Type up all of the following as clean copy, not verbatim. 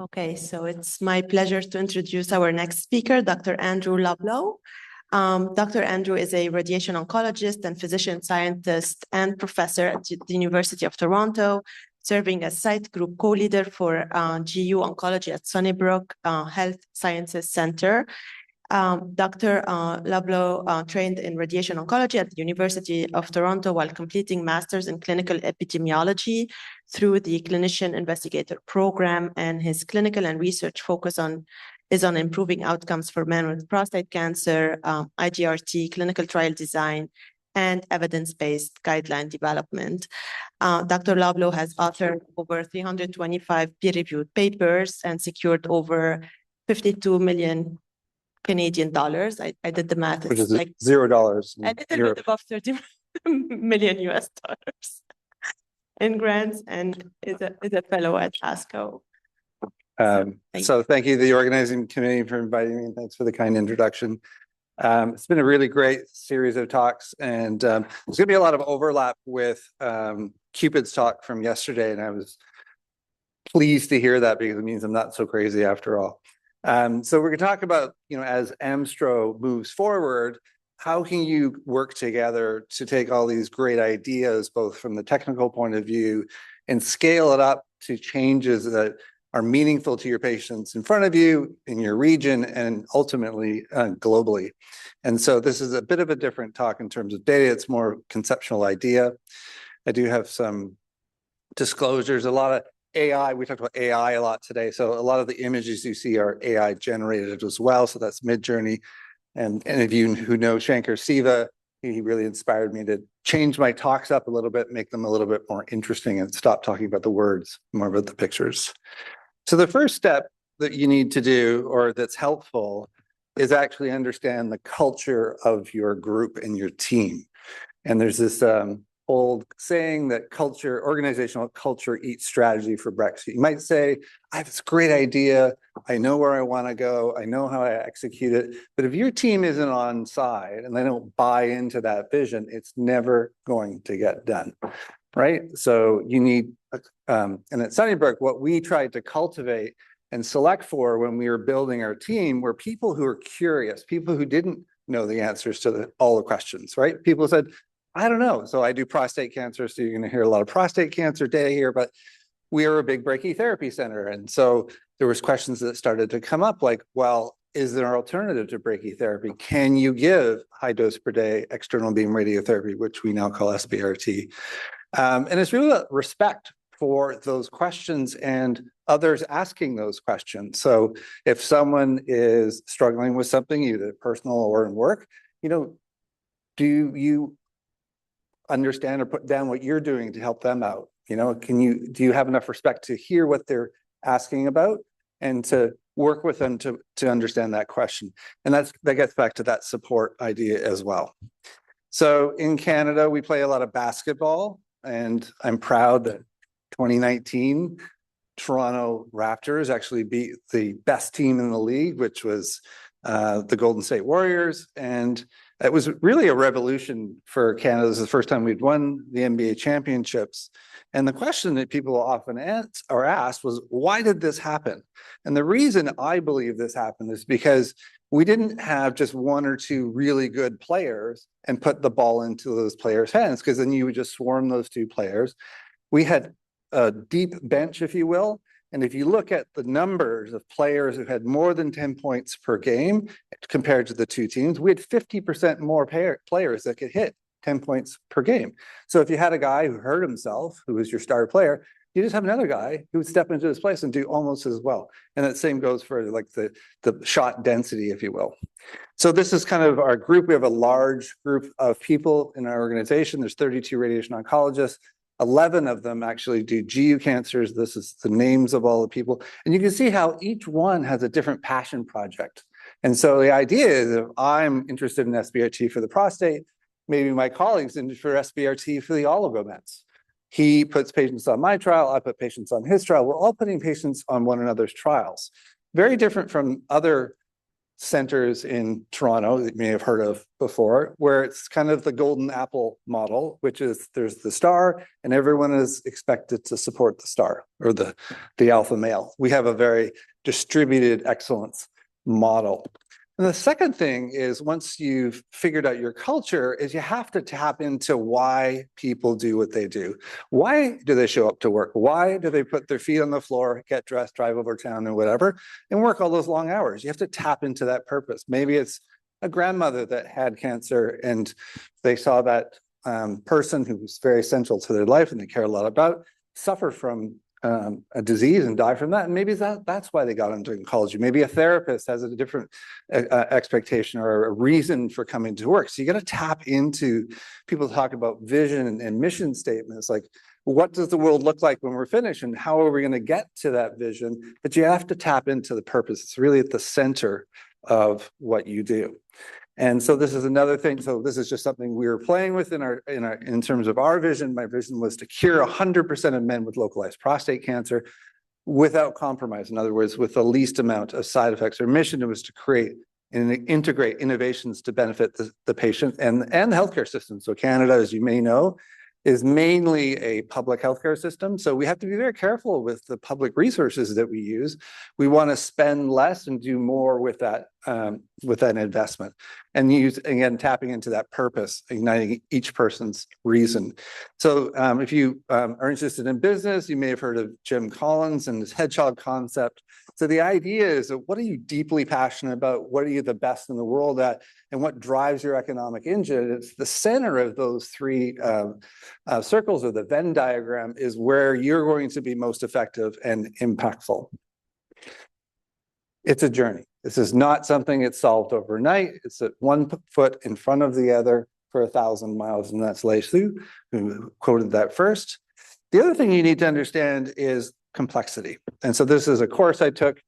Okay, so it's my pleasure to introduce our next speaker, Dr. Andrew Loblaw. Dr. Andrew is a radiation oncologist and physician scientist and professor at the University of Toronto, serving as site group co-leader for GU Oncology at Sunnybrook Health Sciences Center. Dr. Loblaw trained in radiation oncology at the University of Toronto while completing master's in clinical epidemiology through the clinician investigator program, and his clinical and research focus is on improving outcomes for men with prostate cancer, IGRT, clinical trial design, and evidence-based guideline development. Dr. Loblaw has authored over 325 peer-reviewed papers and secured over 52 million Canadian dollars. I did the math. Which is like $0. A little bit above 30 million US dollars in grants, and is a fellow at ASCO. So thank you to the organizing committee for inviting me, and thanks for the kind introduction. It's been a really great series of talks, and there's going to be a lot of overlap with Cupid's talk from yesterday, and I was pleased to hear that because it means I'm not so crazy after all. So we're going to talk about, as AMSTRO moves forward, how can you work together to take all these great ideas, both from the technical point of view, and scale it up to changes that are meaningful to your patients in front of you, in your region, and ultimately globally. And so this is a bit of a different talk in terms of data. It's more conceptual idea. I do have some disclosures, a lot of AI. We talked about AI a lot today. So a lot of the images you see are AI generated as well. So that's Midjourney. And any of you who know Shankar Siva, he really inspired me to change my talks up a little bit, make them a little bit more interesting, and stop talking about the words, more about the pictures. So the first step that you need to do, or that's helpful, is actually understand the culture of your group and your team. And there's this old saying that organizational culture eats strategy for breakfast. You might say, I have this great idea. I know where I want to go. I know how I execute it. But if your team isn't on side and they don't buy into that vision, it's never going to get done, right? So you need, and at Sunnybrook, what we tried to cultivate and select for when we were building our team were people who are curious, people who didn't know the answers to all the questions, right? People said, I don't know. So I do prostate cancer. So you're going to hear a lot of prostate cancer data here, but we are a big brachytherapy center. And so there was questions that started to come up like, well, is there an alternative to brachytherapy? Can you give high dose per day external beam radiotherapy, which we now call SBRT? And it's really a respect for those questions and others asking those questions. So if someone is struggling with something, either personal or in work, do you understand or put down what you're doing to help them out? Do you have enough respect to hear what they're asking about and to work with them to understand that question? And that gets back to that support idea as well. So in Canada, we play a lot of basketball, and I'm proud that 2019 Toronto Raptors actually beat the best team in the league, which was the Golden State Warriors. And it was really a revolution for Canada. This is the first time we'd won the NBA championships. And the question that people often are asked was, why did this happen? And the reason I believe this happened is because we didn't have just one or two really good players and put the ball into those players' hands, because then you would just swarm those two players. We had a deep bench, if you will. And if you look at the numbers of players who had more than 10 points per game compared to the two teams, we had 50% more players that could hit 10 points per game. So if you had a guy who hurt himself, who was your star player, you just have another guy who would step into his place and do almost as well. And that same goes for like the shot density, if you will. So this is kind of our group. We have a large group of people in our organization. There's 32 radiation oncologists. 11 of them actually do GU cancers. This is the names of all the people. And you can see how each one has a different passion project. And so the idea is, if I'm interested in SBRT for the prostate, maybe my colleague's interested for SBRT for the oligomets. He puts patients on my trial, I put patients on his trial. We're all putting patients on one another's trials. Very different from other centers in Toronto that you may have heard of before, where it's kind of the golden apple model, which is there's the star and everyone is expected to support the star or the alpha male. We have a very distributed excellence model. And the second thing is once you've figured out your culture is you have to tap into why people do what they do. Why do they show up to work? Why do they put their feet on the floor, get dressed, drive over town and whatever, and work all those long hours? You have to tap into that purpose. Maybe it's a grandmother that had cancer and they saw that person who was very essential to their life and they care a lot about suffer from a disease and die from that. And maybe that's why they got into oncology. Maybe a therapist has a different expectation or a reason for coming to work. So you got to tap into, people talk about vision and mission statements, like what does the world look like when we're finished and how are we going to get to that vision? But you have to tap into the purpose. It's really at the center of what you do. And so this is another thing. So this is just something we were playing with in terms of our vision. My vision was to cure 100% of men with localized prostate cancer without compromise. In other words, with the least amount of side effects. Our mission was to create and integrate innovations to benefit the patient and the healthcare system. So Canada, as you may know, is mainly a public healthcare system. So we have to be very careful with the public resources that we use. We want to spend less and do more with that investment. And use, again, tapping into that purpose, igniting each person's reason. So if you are interested in business, you may have heard of Jim Collins and his hedgehog concept. So the idea is that what are you deeply passionate about? What are you the best in the world at? And what drives your economic engine? It's the center of those three circles, or the Venn diagram, is where you're going to be most effective and impactful. It's a journey. This is not something that's solved overnight. It's at one foot in front of the other for 1,000 miles, and that's Lei Su, who quoted that first. The other thing you need to understand is complexity. And so this is a course I took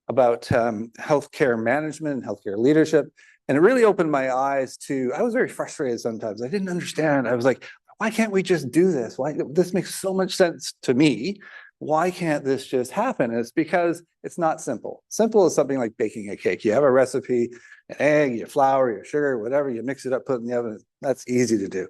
about healthcare management and healthcare leadership. And it really opened my eyes to, I was very frustrated sometimes. I didn't understand. I was like, why can't we just do this? Why, this makes so much sense to me. Why can't this just happen? And it's because it's not simple. Simple is something like baking a cake. You have a recipe, an egg, your flour, your sugar, whatever, you mix it up, put it in the oven. That's easy to do.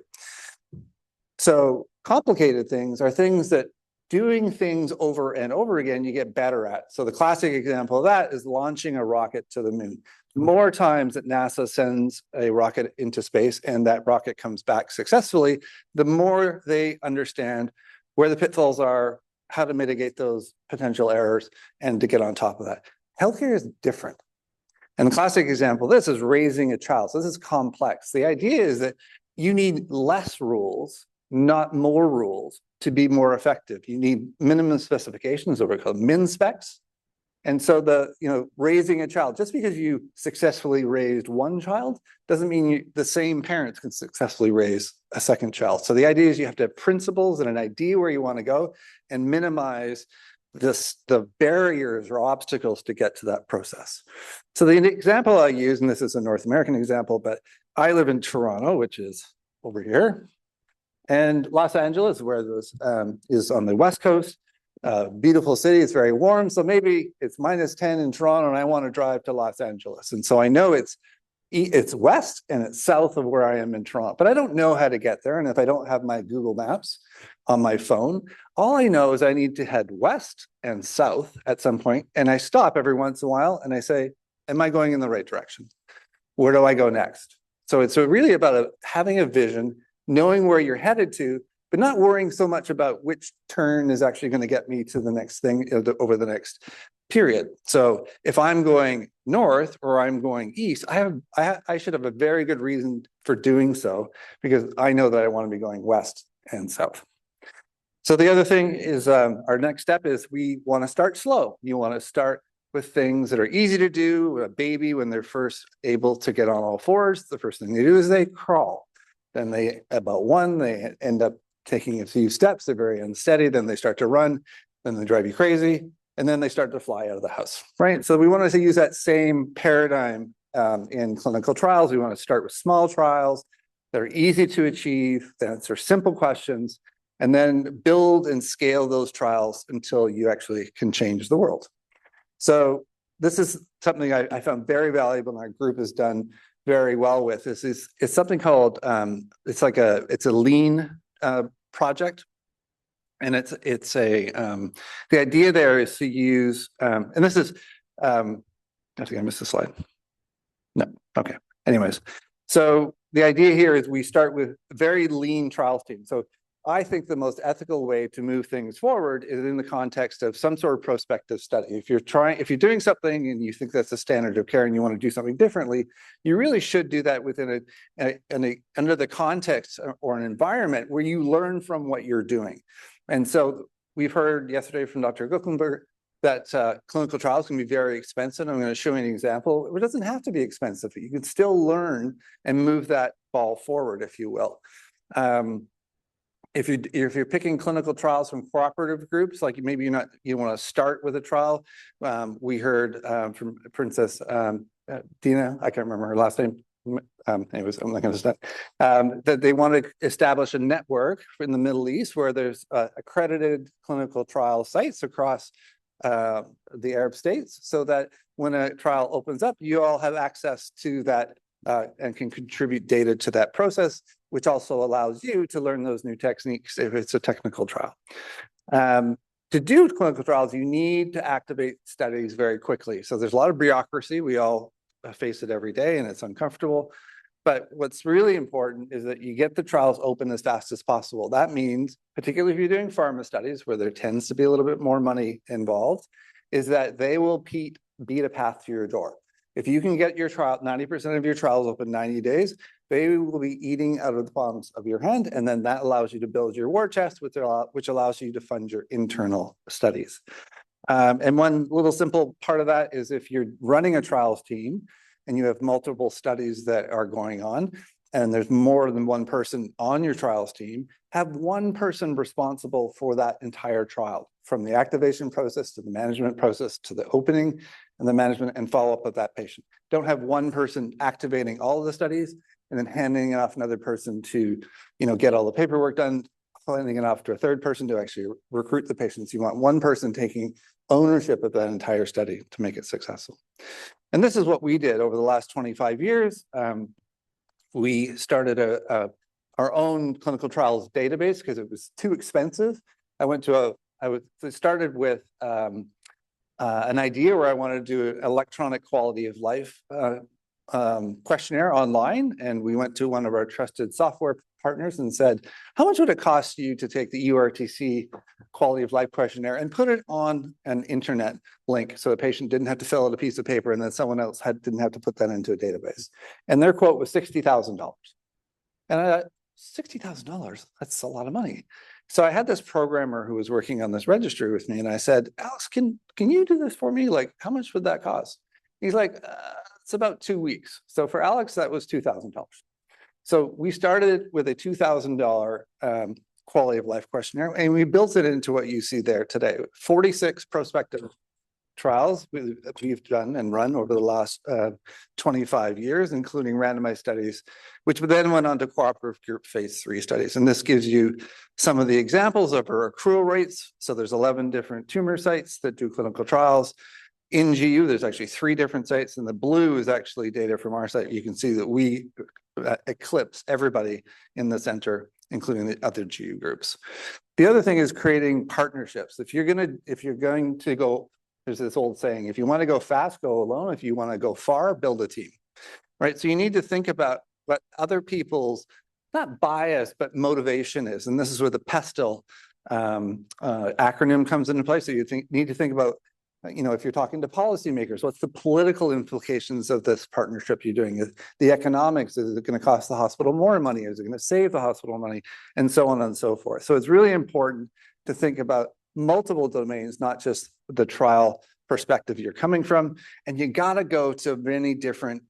So complicated things are things that doing things over and over again, you get better at. So the classic example of that is launching a rocket to the moon. More times that NASA sends a rocket into space and that rocket comes back successfully, the more they understand where the pitfalls are, how to mitigate those potential errors, and to get on top of that. Healthcare is different. And the classic example of this is raising a child. So this is complex. The idea is that you need less rules, not more rules, to be more effective. You need minimum specifications, or what we call min specs. And so raising a child, just because you successfully raised one child doesn't mean the same parents can successfully raise a second child. So the idea is you have to have principles and an idea where you want to go and minimize the barriers or obstacles to get to that process. So the example I use, and this is a North American example, but I live in Toronto, which is over here, and Los Angeles, where this is on the West Coast. Beautiful city, it's very warm. So maybe it's -10 in Toronto and I want to drive to Los Angeles. And so I know it's west and it's south of where I am in Toronto, but I don't know how to get there. And if I don't have my Google Maps on my phone, all I know is I need to head west and south at some point. And I stop every once in a while and I say, am I going in the right direction? Where do I go next? So it's really about having a vision, knowing where you're headed to, but not worrying so much about which turn is actually going to get me to the next thing over the next period. So if I'm going north or I'm going east, I should have a very good reason for doing so, because I know that I want to be going west and south. So the other thing is our next step is we want to start slow. You want to start with things that are easy to do. A baby, when they're first able to get on all fours, the first thing they do is they crawl. Then about one, they end up taking a few steps. They're very unsteady. Then they start to run. Then they drive you crazy. And then they start to fly out of the house, right? So we want to use that same paradigm in clinical trials. We want to start with small trials that are easy to achieve, that answer simple questions, and then build and scale those trials until you actually can change the world. So this is something I found very valuable, and our group has done very well with. It's something called it's a lean project, and it's a the idea there is to use and this is I think I missed the slide. No, okay. Anyways, so the idea here is we start with a very lean trials team. So I think the most ethical way to move things forward is in the context of some sort of prospective study. If you're doing something and you think that's the standard of care and you want to do something differently, you really should do that within under the context or an environment where you learn from what you're doing. And so we've heard yesterday from Dr. Gucklenberg that clinical trials can be very expensive. I'm going to show you an example. It doesn't have to be expensive. You can still learn and move that ball forward, if you will. If you're picking clinical trials from cooperative groups, like maybe you want to start with a trial. We heard from Princess Dina, I can't remember her last name. Anyways, I'm not going to start. That they want to establish a network in the Middle East where there's accredited clinical trial sites across the Arab states, so that when a trial opens up, you all have access to that and can contribute data to that process, which also allows you to learn those new techniques if it's a technical trial. To do clinical trials, you need to activate studies very quickly. So there's a lot of bureaucracy. We all face it every day, and it's uncomfortable. But what's really important is that you get the trials open as fast as possible. That means, particularly if you're doing pharma studies, where there tends to be a little bit more money involved, is that they will beat a path to your door. If you can get your trial, 90% of your trials open 90 days, they will be eating out of the palms of your hand, and then that allows you to build your war chest, which allows you to fund your internal studies. And one little simple part of that is if you're running a trials team and you have multiple studies that are going on, and there's more than one person on your trials team, have one person responsible for that entire trial, from the activation process to the management process to the opening and the management and follow-up of that patient. Don't have one person activating all of the studies and then handing it off another person to, get all the paperwork done, handing it off to a third person to actually recruit the patients. You want one person taking ownership of that entire study to make it successful. And this is what we did over the last 25 years. We started our own clinical trials database because it was too expensive. I started with an idea where I wanted to do an electronic quality of life questionnaire online. And we went to one of our trusted software partners and said, how much would it cost you to take the URTC quality of life questionnaire and put it on an internet link so the patient didn't have to fill out a piece of paper and then someone else didn't have to put that into a database? And their quote was $60,000. And I thought, $60,000, that's a lot of money. So I had this programmer who was working on this registry with me, and I said, Alex, can you do this for me? Like, how much would that cost? He's like, it's about 2 weeks. So for Alex, that was $2,000. So we started with a $2,000 quality of life questionnaire, and we built it into what you see there today. 46 prospective trials we've done and run over the last 25 years, including randomized studies, which then went on to cooperative group phase 3 studies. And this gives you some of the examples of our accrual rates. So there's 11 different tumor sites that do clinical trials. In GU, there's actually 3 different sites, and the blue is actually data from our site. You can see that we eclipse everybody in the center, including the other GU groups. The other thing is creating partnerships. If you're going to go, there's this old saying, if you want to go fast, go alone. If you want to go far, build a team, right? So you need to think about what other people's, not bias, but motivation is. And this is where the PESTLE acronym comes into play. So you need to think about, if you're talking to policymakers, what's the political implications of this partnership you're doing? The economics, is it going to cost the hospital more money? Is it going to save the hospital money? And so on and so forth. So it's really important to think about multiple domains, not just the trial perspective you're coming from. And you got to go to many different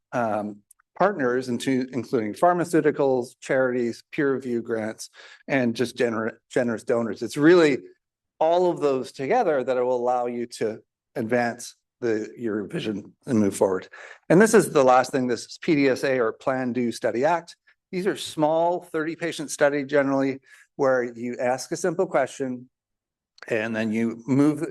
partners, including pharmaceuticals, charities, peer review grants, and just generous donors. It's really all of those together that will allow you to advance your vision and move forward. And this is the last thing, this is PDSA, or Plan, Do, Study, Act. These are small 30-patient study generally, where you ask a simple question and then you move,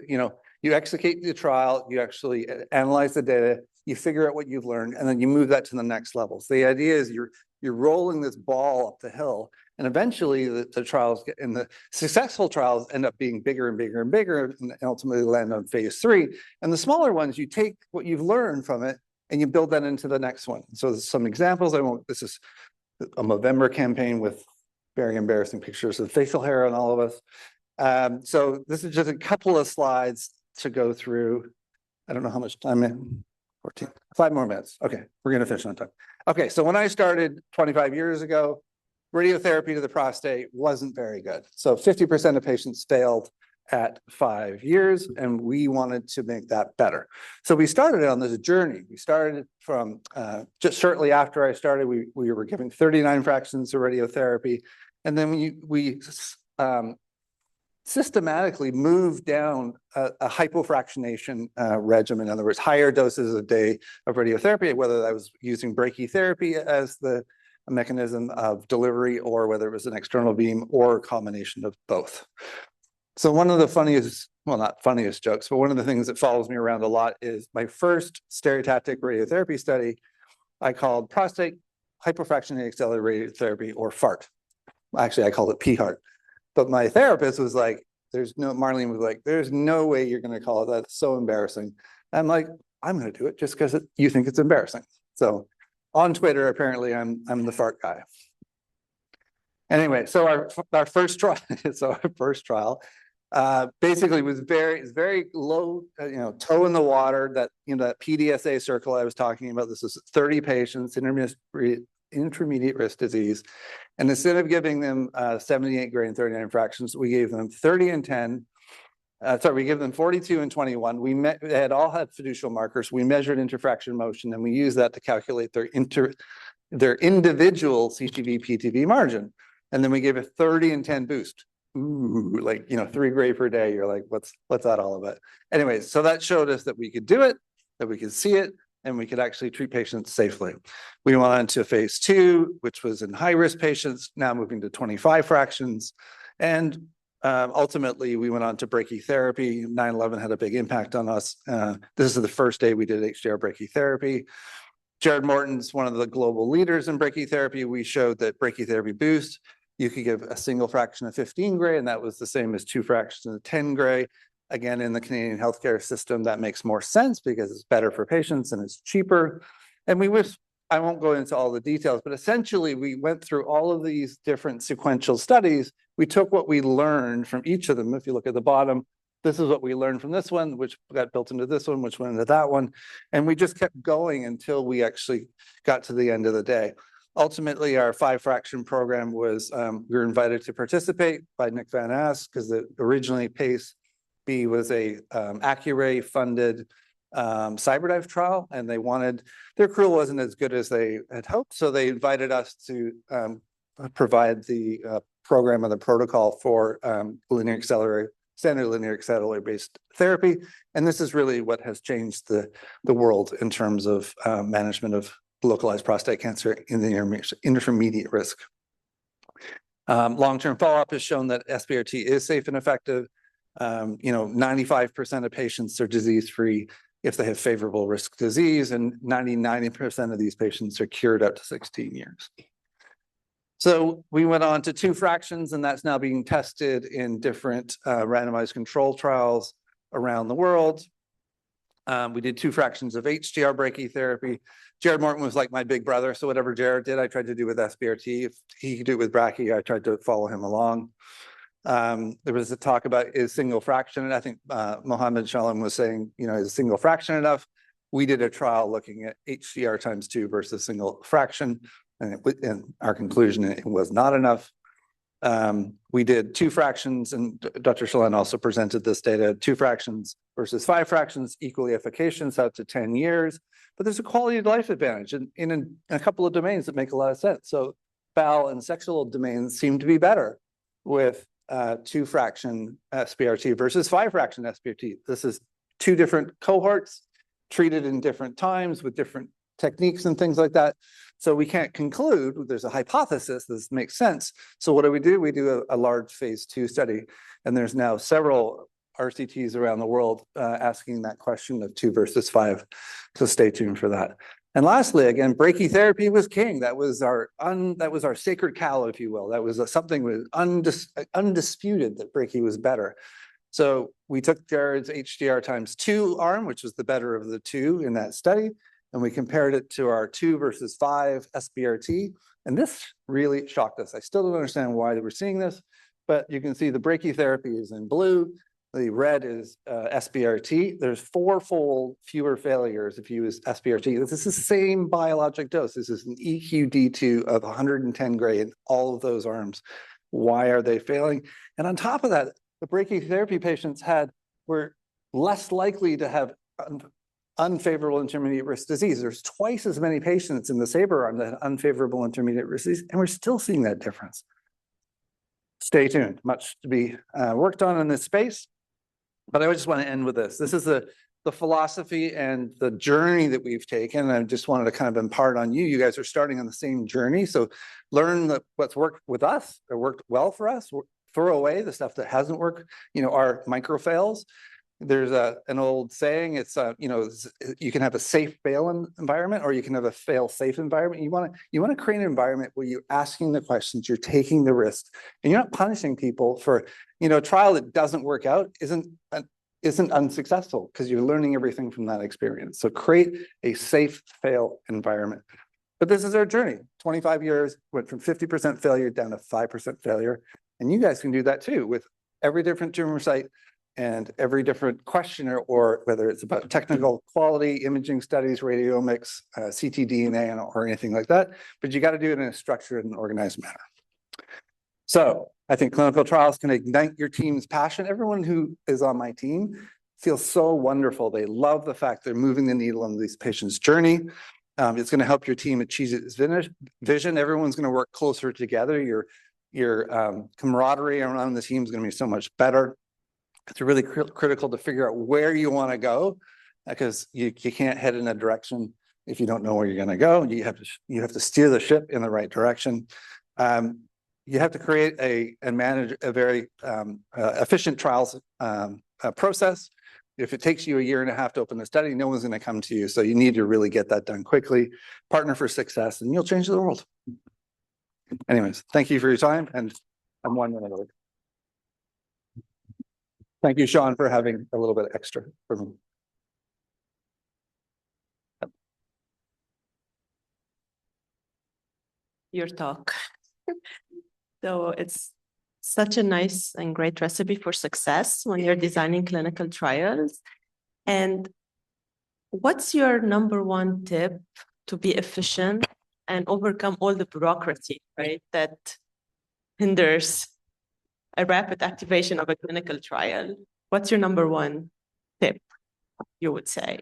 You execute the trial, you actually analyze the data, you figure out what you've learned, and then you move that to the next level. So the idea is you're rolling this ball up the hill, and eventually the trials and the successful trials end up being bigger and bigger and bigger, and ultimately land on phase 3. And the smaller ones, you take what you've learned from it and you build that into the next one. So there's some examples. This is a Movember campaign with very embarrassing pictures of facial hair on all of us. So this is just a couple of slides to go through. I don't know how much time in. 14, 5 more minutes. Okay, we're gonna finish on time. Okay, so when I started 25 years ago, radiotherapy to the prostate wasn't very good. So 50% of patients failed at 5 years, and we wanted to make that better. So we started on this journey. We started from just shortly after I started, we were giving 39 fractions of radiotherapy, and then we systematically moved down a hypofractionation regimen. In other words, higher doses a day of radiotherapy, whether that was using brachytherapy as the mechanism of delivery, or whether it was an external beam, or a combination of both. So one of the funniest, well, not funniest jokes, but one of the things that follows me around a lot is my first stereotactic radiotherapy study I called prostate hypofractionated accelerated radiotherapy, or FART. Actually, I called it PHART. But my therapist was like, Marlene was like, there's no way you're going to call it that. It's so embarrassing. I'm like, I'm going to do it just because you think it's embarrassing. So on Twitter, apparently I'm the fart guy. Anyway, so our first trial, basically was very low, toe in the water. That that PDSA circle I was talking about. This was 30 patients, intermediate risk disease, and instead of giving them 78 gray and 39 fractions, we gave them 30 and 10. We gave them 42 and 21. They had all had fiducial markers. We measured interfraction motion, and we used that to calculate their individual CTV PTV margin. And then we gave a 30 and 10 boost. Ooh, like 3 gray per day. You're like, what's that all about? Anyway, so that showed us that we could do it, that we could see it, and we could actually treat patients safely. We went on to phase 2, which was in high-risk patients, now moving to 25 fractions. And ultimately, we went on to brachytherapy. 9/11 had a big impact on us. This is the first day we did HDR brachytherapy. Jared Morton's one of the global leaders in brachytherapy. We showed that brachytherapy boost, you could give a single fraction of 15 gray, and that was the same as 2 fractions of 10 gray. Again, in the Canadian healthcare system, that makes more sense because it's better for patients and it's cheaper. And I won't go into all the details, but essentially we went through all of these different sequential studies. We took what we learned from each of them. If you look at the bottom, this is what we learned from this one, which got built into this one, which went into that one. And we just kept going until we actually got to the end of the day. Ultimately, our 5-fraction program was, we were invited to participate by Nick Van Ass, because originally PACE B was a Accuray funded cyberdive trial, and their accrual wasn't as good as they had hoped. So they invited us to provide the program and the protocol for standard linear accelerator based therapy. And this is really what has changed the world in terms of management of localized prostate cancer in the intermediate risk. Long-term follow-up has shown that SBRT is safe and effective. 95% of patients are disease-free if they have favorable risk disease, and 99% of these patients are cured out to 16 years. So we went on to 2 fractions, and that's now being tested in different randomized control trials around the world. We did 2 fractions of HDR brachytherapy. Jared Morton was like my big brother, so whatever Jared did, I tried to do with SBRT. If he could do it with brachy, I tried to follow him along. There was a talk about is single fraction, and I think Mohammed Shalom was saying, is a single fraction enough? We did a trial looking at HDR times 2 versus single fraction, and our conclusion, it was not enough. We did 2 fractions, and Dr. Shalom also presented this data, 2 fractions versus 5 fractions, equally efficacious out to 10 years. But there's a quality of life advantage in a couple of domains that make a lot of sense. So bowel and sexual domains seem to be better with 2 fraction SBRT versus 5 fraction SBRT. This is 2 different cohorts treated in different times with different techniques and things like that. So we can't conclude, there's a hypothesis, this makes sense. So what do? We do a large phase 2 study, and there's now several RCTs around the world asking that question of 2 versus 5. So stay tuned for that. And lastly, again, brachytherapy was king. That was our sacred cow, if you will. That was something was undisputed that brachy was better. So we took Jared's HDR times 2 arm, which was the better of the 2 in that study, and we compared it to our 2 versus 5 SBRT. And this really shocked us. I still don't understand why we're seeing this, but you can see the brachytherapy is in blue. The red is SBRT. There's 4-fold fewer failures if you use SBRT. This is the same biologic dose. This is an EQD2 of 110 gray in all of those arms. Why are they failing? And on top of that, the brachytherapy patients were less likely to have unfavorable intermediate risk disease. There's twice as many patients in the SABRE arm that had unfavorable intermediate risk disease, and we're still seeing that difference. Stay tuned, much to be worked on in this space. But I just want to end with this. This is the philosophy and the journey that we've taken. I just wanted to kind of impart on you. You guys are starting on the same journey. So learn what's worked with us, or worked well for us, throw away the stuff that hasn't worked, our micro fails. There's an old saying, it's you can have a safe fail environment, or you can have a fail safe environment. You want to create an environment where you're asking the questions, you're taking the risks, and you're not punishing people for, a trial that doesn't work out isn't unsuccessful, because you're learning everything from that experience. So create a safe fail environment. But this is our journey. 25 years, went from 50% failure down to 5% failure. And you guys can do that too, with every different tumor site and every different questioner, or whether it's about technical quality, imaging studies, radiomics, ctDNA, or anything like that. But you got to do it in a structured and organized manner. So I think clinical trials can ignite your team's passion. Everyone who is on my team feels so wonderful. They love the fact they're moving the needle on these patients' journey. It's going to help your team achieve its vision. Everyone's going to work closer together. Your camaraderie around the team is going to be so much better. It's really critical to figure out where you want to go, because you can't head in a direction if you don't know where you're going to go. You have to steer the ship in the right direction. You have to create and manage a very efficient trials process. If it takes you a year and a half to open a study, no one's going to come to you. So you need to really get that done quickly. Partner for success, and you'll change the world. Anyways, thank you for your time, and I'm 1 minute over. Thank you, Sean, for having a little bit extra for me. Your talk. So it's such a nice and great recipe for success when you're designing clinical trials. And what's your #1 tip to be efficient and overcome all the bureaucracy, right, that hinders a rapid activation of a clinical trial? What's your #1 tip, you would say?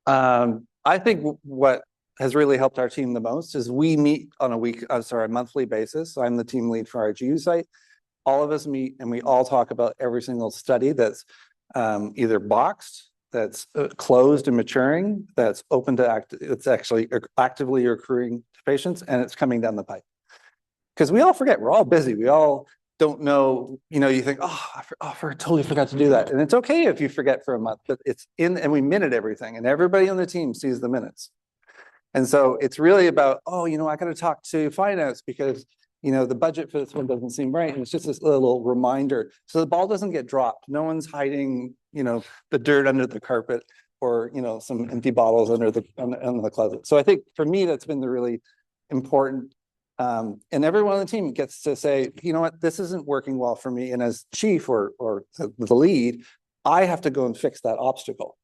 I think what has really helped our team the most is we meet on a monthly basis. So I'm the team lead for our GU site. All of us meet and we all talk about every single study that's either boxed, that's closed and maturing, that's open to it's actually actively accruing to patients, and it's coming down the pipe. Because we all forget, we're all busy. We all don't know, you think, I totally forgot to do that. And it's okay if you forget for a month, but it's in, and we minute everything, and everybody on the team sees the minutes. And so it's really about, I got to talk to finance because, the budget for this one doesn't seem right. And it's just this little reminder. So the ball doesn't get dropped. No one's hiding, the dirt under the carpet, or, some empty bottles under the closet. So I think for me, that's been the really important. And everyone on the team gets to say, you know what, this isn't working well for me. And as chief or the lead, I have to go and fix that obstacle.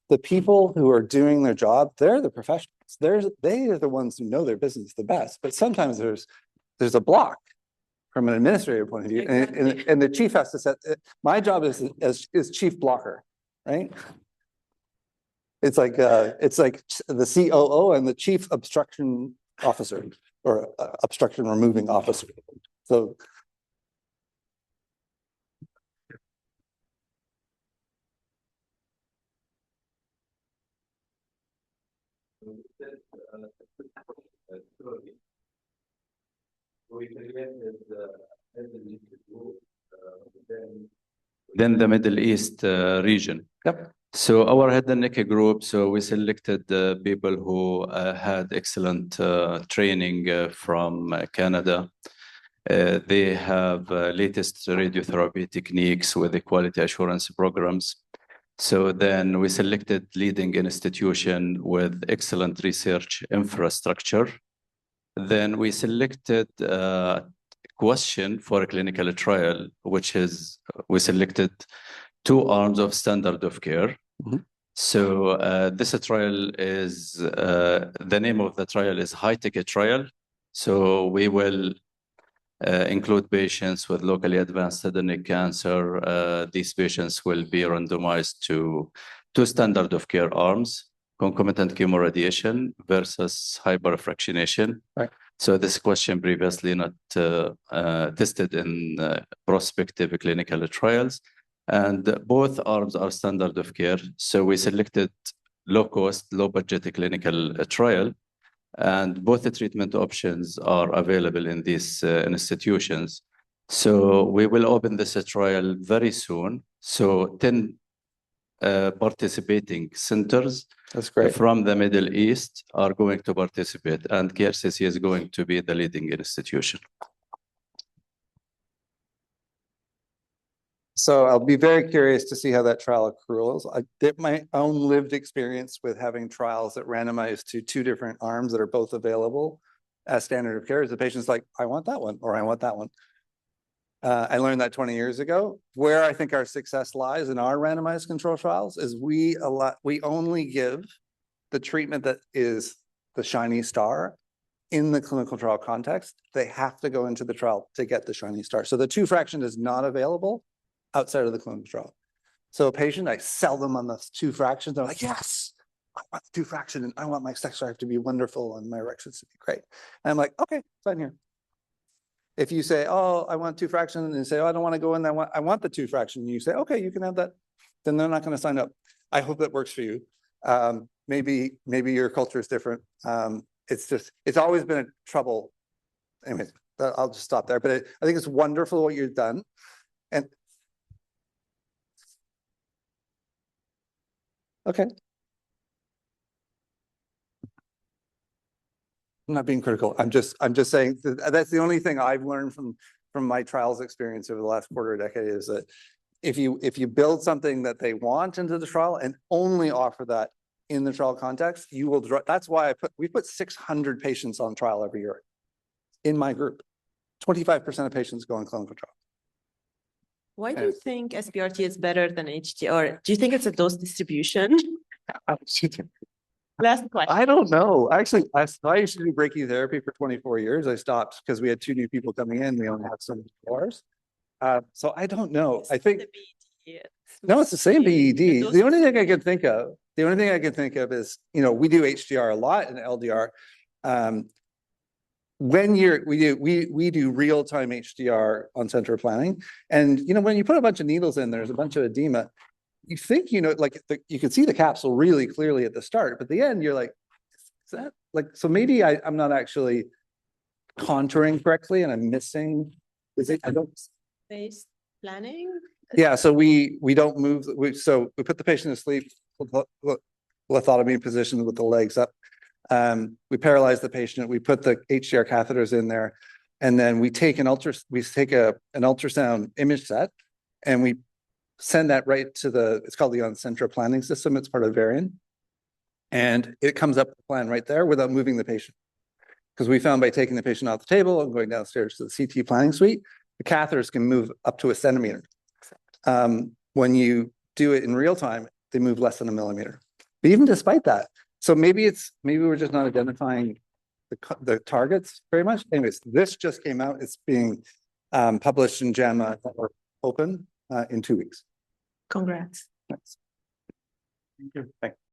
The people who are doing their job, they're the professionals. They are the ones who know their business the best. But sometimes there's a block from an administrative point of view, and the chief has to set. My job is chief blocker, right? It's like the COO and the chief obstruction officer, or obstruction removing officer. So. then the Middle East region. Yep. So our head and neck group, so we selected people who had excellent training from Canada. They have latest radiotherapy techniques with the quality assurance programs. So then we selected leading institution with excellent research infrastructure. Then we selected question for a clinical trial, which is we selected 2 arms of standard of care. Mm-hmm. So this trial is, the name of the trial is high-ticket trial. So we will include patients with locally advanced head and neck cancer. These patients will be randomized to 2 standard of care arms, concomitant chemoradiation versus hyperfractionation. Right. So this question previously not tested in prospective clinical trials. And both arms are standard of care. So we selected low cost, low budget clinical trial. And both the treatment options are available in these institutions. So we will open this trial very soon. So 10 participating centers. That's great. From the Middle East are going to participate, and KRCC is going to be the leading institution. So I'll be very curious to see how that trial accruals. I did my own lived experience with having trials that randomize to 2 different arms that are both available as standard of care. Is the patient's like, I want that one, or I want that one. I learned that 20 years ago. Where I think our success lies in our randomized control trials is we only give the treatment that is the shiny star in the clinical trial context. They have to go into the trial to get the shiny star. So the 2 fraction is not available outside of the clinical trial. So a patient, I sell them on the 2 fractions. They're like, yes, I want the 2 fraction, and I want my sex drive to be wonderful and my erections to be great. And I'm like, okay, sign here. If you say, oh, I want 2 fraction, and you say, oh, I don't want to go in, I want the 2 fraction, and you say, okay, you can have that, then they're not going to sign up. I hope that works for you. Maybe your culture is different. It's always been a trouble. Anyways, I'll just stop there. But I think it's wonderful what you've done. And okay. I'm not being critical. I'm just saying that's the only thing I've learned from my trials experience over the last quarter decade is that if you build something that they want into the trial and only offer that in the trial context, you will draw. That's why we put 600 patients on trial every year in my group. 25% of patients go on clinical trial. Why do you think SBRT is better than HDR? Do you think it's a dose distribution? Last question. I don't know. Actually, I used to do brachytherapy for 24 years. I stopped because we had 2 new people coming in. We only have so many floors. So I don't know. I think no, it's the same BED. The only thing I can think of is, we do HDR a lot and LDR. When we do real-time HDR on center planning, and when you put a bunch of needles in, there's a bunch of edema. You think you can see the capsule really clearly at the start, but at the end you're like, is that so maybe I'm not actually contouring correctly and I'm missing. I don't phase planning. Yeah, so we don't move. So we put the patient to sleep, lithotomy position with the legs up. We paralyze the patient. We put the HDR catheters in there, and then we take an ultrasound image set, and we send that right to it's called the AMSTRO planning system. It's part of Varian. And it comes up with the plan right there without moving the patient. Because we found by taking the patient off the table and going downstairs to the CT planning suite, the catheters can move up to 1 centimeter. When you do it in real time, they move less than 1 millimeter. But even despite that, so maybe we're just not identifying the targets very much. Anyways, this just came out. It's being published in JAMA or open in 2 weeks. Congrats. Thanks. Thank you. Thanks.